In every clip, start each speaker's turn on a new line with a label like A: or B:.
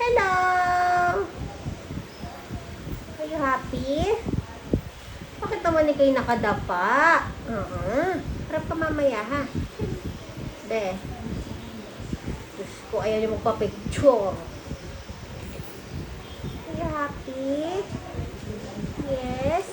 A: Hello! Are you happy? Bakit naman ni kayo nakadapa? Harap ka mamaya, ha? Be. Diyos ko, ayaw niyo magpa-picture. Are you happy? Yes?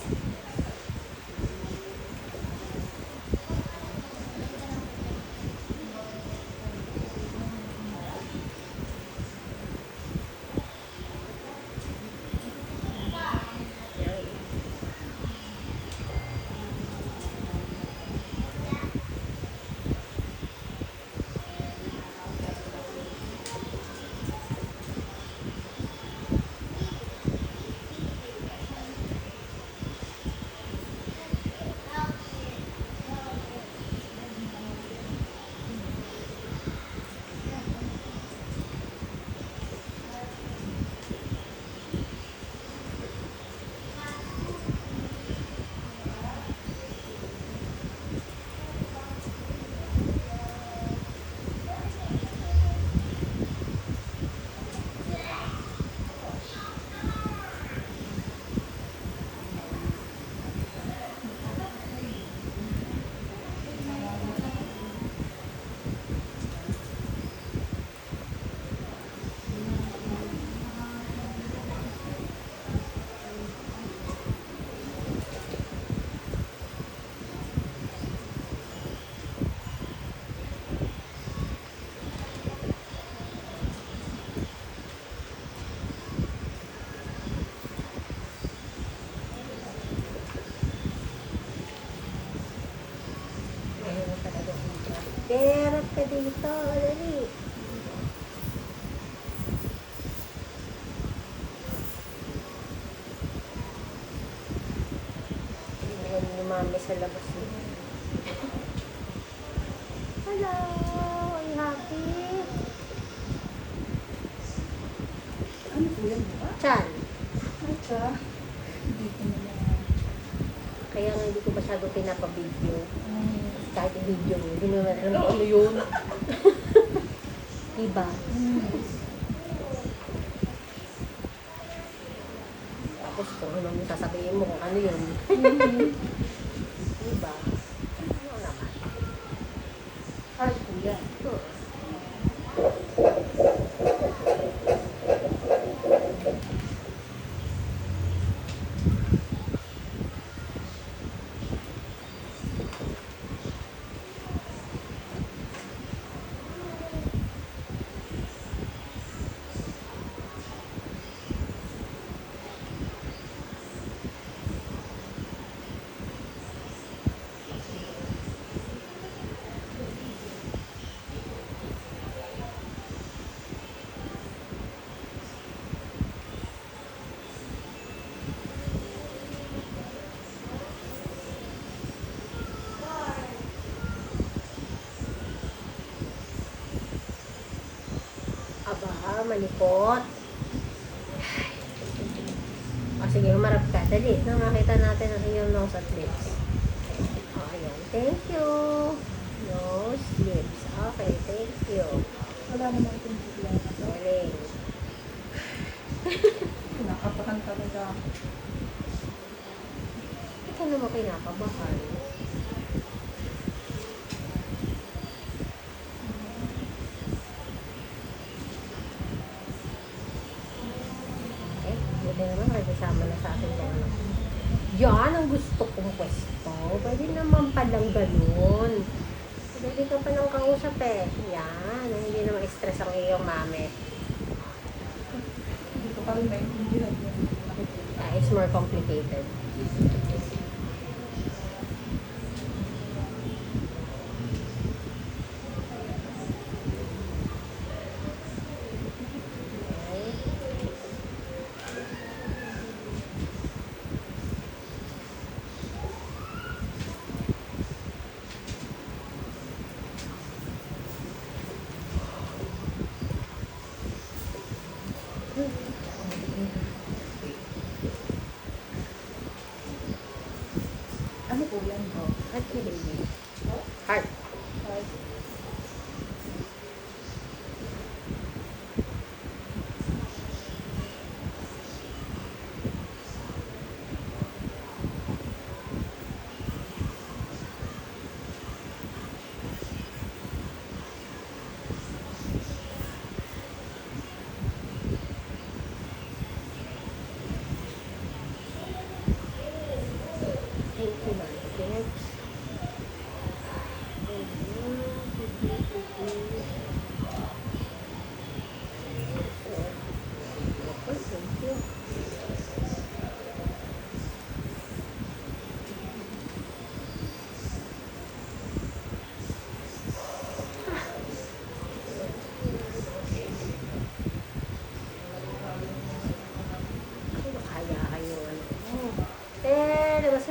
A: Derap ka dito, dali. Tingnan ni mami sa labas niya. Hello, are you happy?
B: Ano po yan, ba?
A: Chan.
B: Ito. Dito na yan.
A: Kaya nga hindi ko masyado pinapabideo. Kahit yung video mo, hindi naman alam kung ano yun. Diba? Tapos kung ano yung sasabihin mo kung ano yun. Diba? Ano naman?
B: Ay, po yan.
A: Aba, malikot. O sige, humarap ka. Dali, nang makita natin ang iyong nose at lips. O, ayan. Thank you. Nose, lips. Okay, thank you.
B: Wala naman itong problema.
A: Galing.
B: Kinakabahan talaga.
A: Ito naman kinakabahan. Buti naman may kasama na sa akin yan. Yan ang gusto kong pwesto. Pwede naman palang ganun. Pwede ka pa nang kausap eh. Yan. Hindi naman stress ang iyong mami.
B: Hindi ko pa rin maintindihan yan.
A: It's more complicated.
B: Ano po yan, bro?
A: Heart ni baby. Heart.
B: Ay,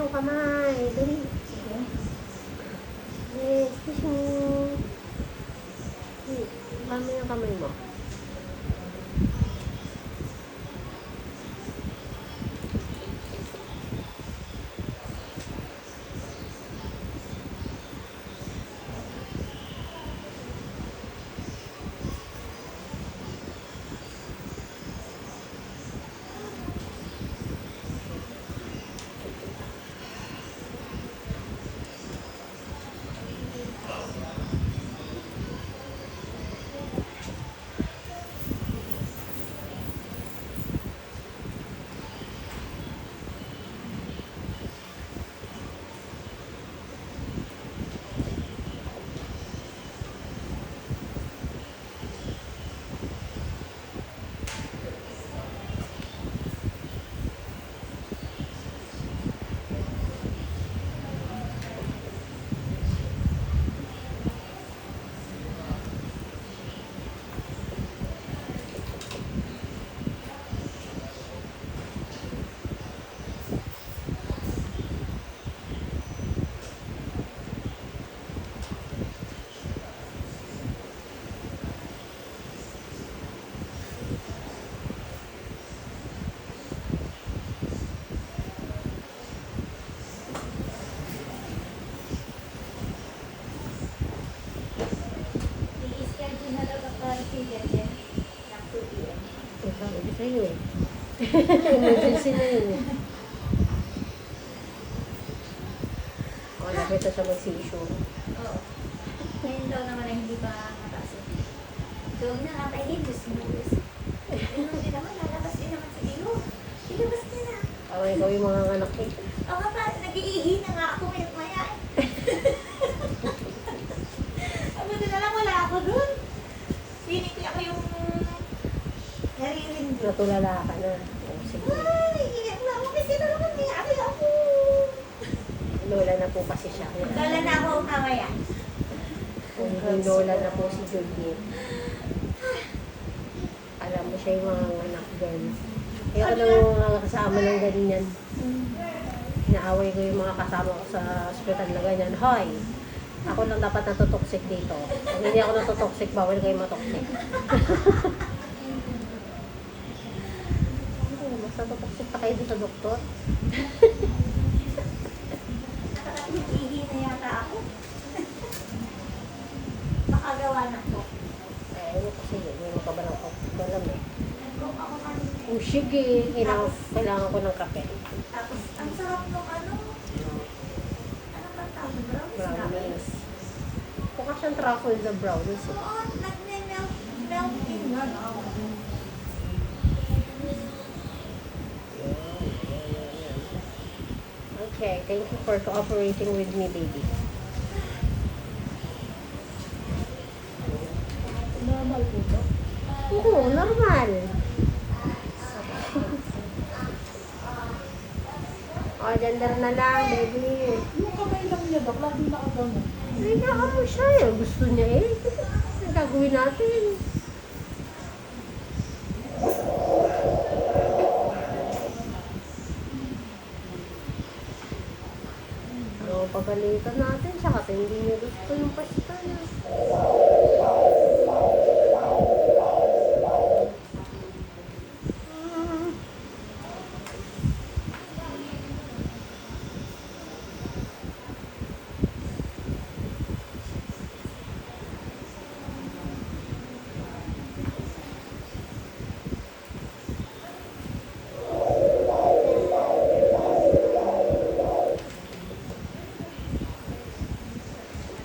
A: yung kamay. Dali. Yes, excuse me. Kama yung kamay mo.
C: I-schedule na lang ang procedure din. Ng 2 p.m.
A: Sabi ko sa'yo eh. Emergency na yun eh. O, nakita siya mag-issue.
C: Oo. Ngayon daw naman ay hindi pa mataas. So, huwag na nakakainin. Gusto mo. Ano din naman, lalabas din naman sa iyo. Ilabas niya na.
A: Parang ikaw yung mga anak eh.
C: O nga pa, nag-iihi na nga ako maya. Buti na lang wala ako dun. Pinig ko ako yung naririnig.
A: Natulala ka na. O, sige.
C: Ay, iyak na ako kasi na naman may ari ako.
A: Lola na po kasi siya.
C: Dala na ako mamaya.
A: Yung lola na po si Juliet. Alam mo siya yung mga anak din. Kaya ako nang mga kasama ng ganyan. Inaaway ko yung mga kasama ko sa hospital na ganyan. Hoy! Ako lang dapat natutoxic dito. Kung hindi ako natutoxic, bawal kayo matoxic. Mas natutoxic pa kayo dito sa doktor.
C: Nakakaihi na yata ako. Makagawa na po.
A: Eh, ano kasi yun, yung ka ba ng alam eh.
C: Nag-cook ako kanina.
A: Oh, sige, kailangan ko ng kape.
C: Tapos, ang sarap nung ano ba tawag? Brownies na.
A: Brownies. Mukha siyang truffle the brownies. Eh.
C: Oo, nag-melting yan.
A: Okay, thank you for cooperating with me, baby.
B: Normal po to.
A: Oo, normal. O, gender na lang, baby.
B: Yung kamay lang niya, Dok, lagi nakagano.
A: Kailangan mo siya eh. Gusto niya eh. Ang gagawin natin. Ano, pagalitan natin siya kasi hindi niya gusto yung pasta niya.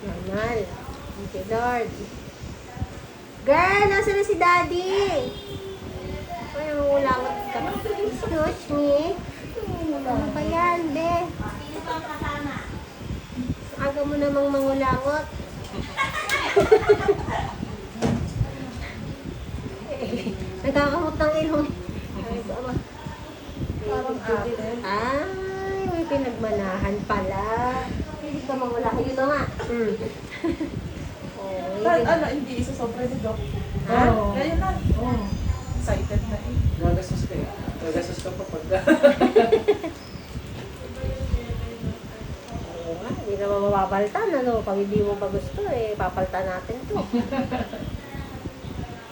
A: Normal. Thank you, Lord. Girl, nasa na si Daddy? Ay, ulangot ka. Excuse me. Ano ba yan, be?
C: Sino pa ang kasama?
A: Aga mo namang mangulangot. Nagkakamot ng ilong. Ay, ba?
B: Parang ate.
A: Ay, may pinagmanahan pala. Hindi ka mangula. Yun na nga. Oh,
B: Ano, hindi isa sobra ni Dok.
A: Ha?
B: Kaya na. Excited na eh.
D: Gagastos ka eh. Gagastos ka pa pag...
A: naman mapapalitan, ano? Pag hindi mo ba gusto, eh, papalitan natin to.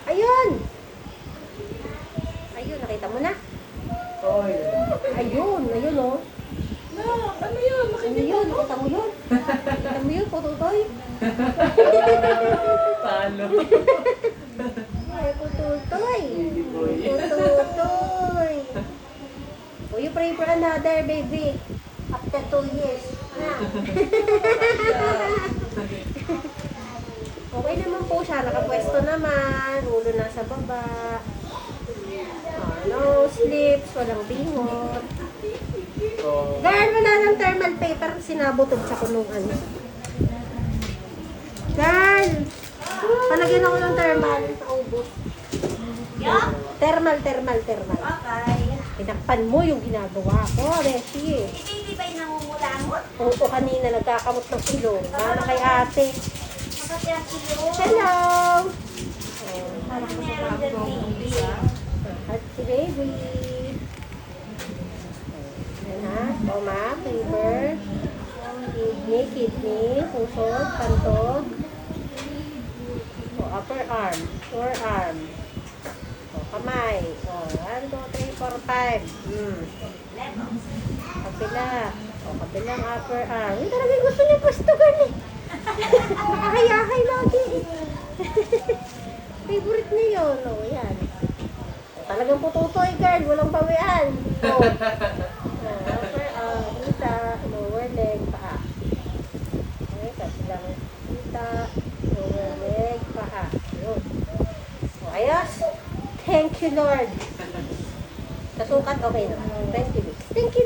A: Ayun! Ayun, nakita mo na?
B: Oy.
A: Ayun, ayun, oh.
B: Na, ano yun?
A: Ano
B: Nakikita
A: yun?
B: mo?
A: Nakita mo yun? Nakita mo yun, pututoy?
B: Talo.
A: Ay, pututoy. Pututoy. Oh, you pray for another, baby. After 2 years. Na. Okay naman po siya. Nakapwesto naman. Ulo nasa baba. No slips. Walang bingot. Girl, wala ng thermal paper. Sinabotog sa kulungan. Girl! Palagyan ako ng thermal. Naubos.
C: Yuck!
A: Thermal.
C: Okay.
A: Pinakpan mo yung ginagawa ko, Beshi.
C: Hindi ba yung nangungulangot?
A: Oo, kanina nagkakamot ng ilong. Mama kay ate.
C: Makati ang kilo.
A: Hello!
C: Parang meron dyan baby.
A: At si baby. Yan ha. Toma, liver. Kidney, pusod, pantog. Upper arm, lower arm. Kamay. 1, 2, 3, 4, 5. Kabila. Kabilang upper arm. Yung talagang gusto niya pastugan eh. Nakahayahay lagi eh. Favorite niya yun. Yan. Talagang pututoy, girl. Walang bawian. Upper arm. Kita. Lower leg. Paa. Okay. Kabilang kita. Lower leg. Paa. Yun. Ayos. Thank you, Lord. Sa sukat, okay na. 20 weeks. Thank you.